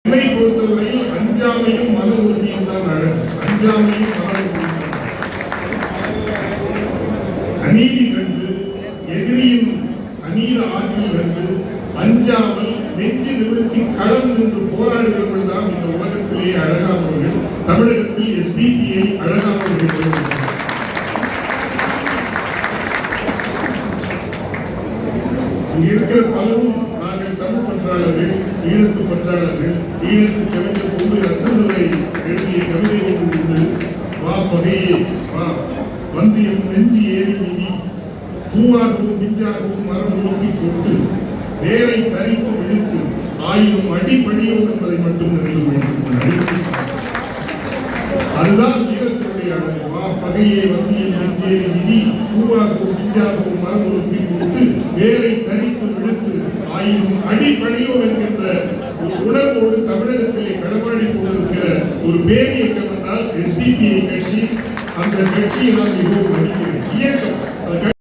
என்னை பொறுத்தவரையில் அஞ்சாமையும் மன உறுதியும் தான் அழகு. அஞ்சாமையும் மன உறுதியும் அநீதி கண்டு எதிரியின் அநீத ஆற்றல் கண்டு அஞ்சாமல் நெஞ்சு நிறுத்தி களம் நின்று போராடுகிறவர்கள் தான் இந்த உலகத்திலே அழகானவர்கள். தமிழகத்தில் எஸ்டிபிஐ அழகானவர்கள். இங்க இருக்கிற பலரும் நாங்கள் தமிழ் பற்றாளர்கள், ஈழத்து பற்றாளர்கள், ஈழத்து கவிஞர் ஒன்று அத்தனை எழுதிய கவிதை ஒன்று உண்டு. வா பகையே வா வந்தியம் நெஞ்சு ஏறி மீதி பூவாகவும் மிஞ்சாகவும் மரம் நோக்கி கொண்டு வேலை தரித்து விழித்து ஆயினும் அடிப்படியோ என்பதை மட்டும் நினைவு வைத்து அதுதான் வீரத்தினுடைய அழகு. வா பகையே வந்தியம் நெஞ்சேறி மீதி பூவாகவும் மிஞ்சாகவும் மரம் நோக்கி கொண்டு வேலை தரித்து விழித்து ஆயினும் அடிப்படியோ என்கின்ற உணர்வோடு தமிழகத்திலே களமாடி கொண்டிருக்கிற ஒரு பேரியக்கம் என்றால் எஸ்டிபிஐ கட்சி. அந்த கட்சியை நான் மிகவும் மதிக்கிறேன். இயக்கம்